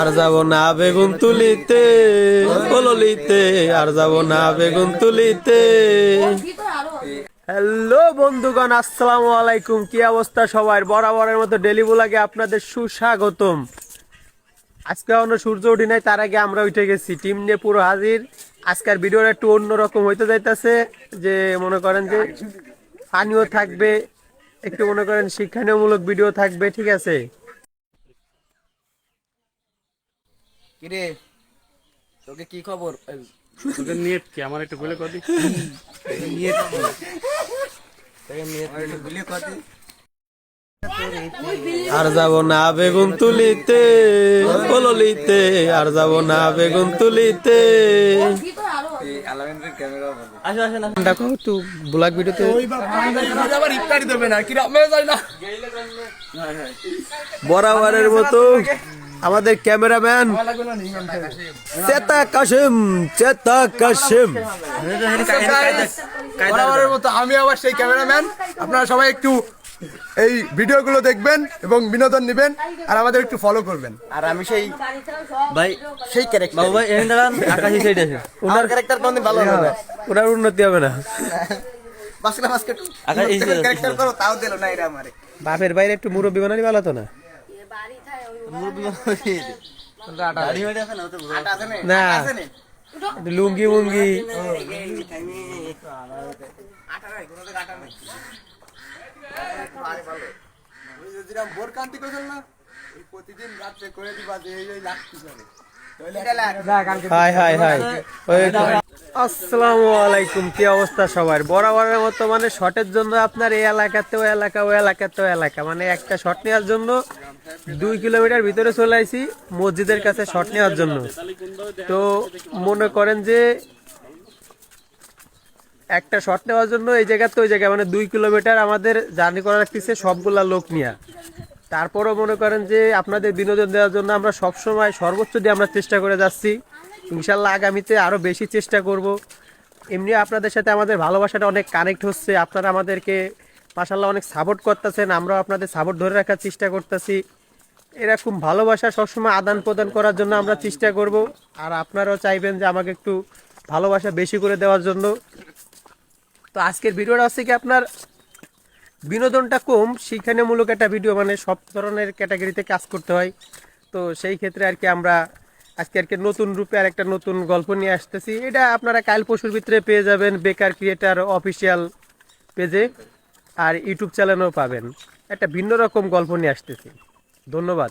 আর যাব না বেগুন তুলিতে বললিতে, আর যাব না বেগুন তুলিতে। হ্যালো বন্ধুগণ, আসসালামু আলাইকুম। কি অবস্থা সবার? বরাবরের মতো ডেলি ব্লগে আপনাদের সুস্বাগতম। আজকে অন্য সূর্য উঠি নাই, তার আগে আমরা উঠে গেছি, টিম নিয়ে পুরো হাজির। আজকের ভিডিওটা একটু অন্যরকম হইতে যাইতেছে, যে মনে করেন যে পানিও থাকবে, একটু মনে করেন শিক্ষামূলক ভিডিও থাকবে, ঠিক আছে? কিরে তোকে কি খবর? তোদের নেট কি আমার একটু বলে কদি আর যাব না বেগুন তুলিতে বললিতে, আর যাব না বেগুন তুলিতে। দেখো তো ব্লগ ভিডিওতে বরাবরের মতো আমাদের ক্যামেরাম্যান চেতা কাশেম, চেতা কাশেম। বরাবরের মতো আমি আবার সেই ক্যামেরাম্যান। আপনারা সবাই একটু এই ভিডিওগুলো দেখবেন এবং বিনোদন নেবেন, আর আমাদের একটু ফলো করবেন। আর আমি সেই ভাই সেই ক্যারেক্টার বাবু ভাই এখানে দাঁড়ান, আকাশী সাইড আছে। ওনার ক্যারেক্টার কোনদিন ভালো হবে না, ওনার উন্নতি হবে না। বাসলা বাস্কেট আকাশী ক্যারেক্টার করো, তাও দিল না এরা আমারে। বাপের বাইরে একটু মুরব্বি বানালি ভালো তো না? না লুঙ্গি মুঙ্গি প্রতিদিন রাত্রে করে দিবা যে এই লাগতেছে। আসসালামু আলাইকুম। কি অবস্থা সবার? বরাবরের মতো মানে শটের জন্য আপনার এই এলাকাতে ওই এলাকা, ওই এলাকাতে ওই এলাকা, মানে একটা শট নেওয়ার জন্য 2 কিলোমিটার ভিতরে চলে আসি মসজিদের কাছে শট নেওয়ার জন্য। তো মনে করেন যে একটা শট নেওয়ার জন্য এই জায়গাতে ওই জায়গায় মানে 2 কিলোমিটার আমাদের জার্নি করা লাগতেছে সবগুলা লোক নিয়ে। তারপরও মনে করেন যে আপনাদের বিনোদন দেওয়ার জন্য আমরা সবসময় সর্বোচ্চ দিয়ে আমরা চেষ্টা করে যাচ্ছি। ইনশাল্লাহ আগামীতে আরও বেশি চেষ্টা করব। এমনি আপনাদের সাথে আমাদের ভালোবাসাটা অনেক কানেক্ট হচ্ছে, আপনারা আমাদেরকে মাশাআল্লাহ অনেক সাপোর্ট করতেছেন, আমরাও আপনাদের সাপোর্ট ধরে রাখার চেষ্টা করতেছি। এরকম ভালোবাসা সবসময় আদান প্রদান করার জন্য আমরা চেষ্টা করব, আর আপনারাও চাইবেন যে আমাকে একটু ভালোবাসা বেশি করে দেওয়ার জন্য। তো আজকের ভিডিওটা হচ্ছে কি আপনার বিনোদনটা কম, শিক্ষামূলক একটা ভিডিও, মানে সব ধরনের ক্যাটাগরিতে কাজ করতে হয়। তো সেই ক্ষেত্রে আর কি আমরা আজকে আর কি নতুন রূপে আর একটা নতুন গল্প নিয়ে আসতেছি। এটা আপনারা কাল পরশুর ভিতরে পেয়ে যাবেন বেকার ক্রিয়েটার অফিসিয়াল পেজে, আর ইউটিউব চ্যানেলেও পাবেন। একটা ভিন্ন রকম গল্প নিয়ে আসতেছি। ধন্যবাদ।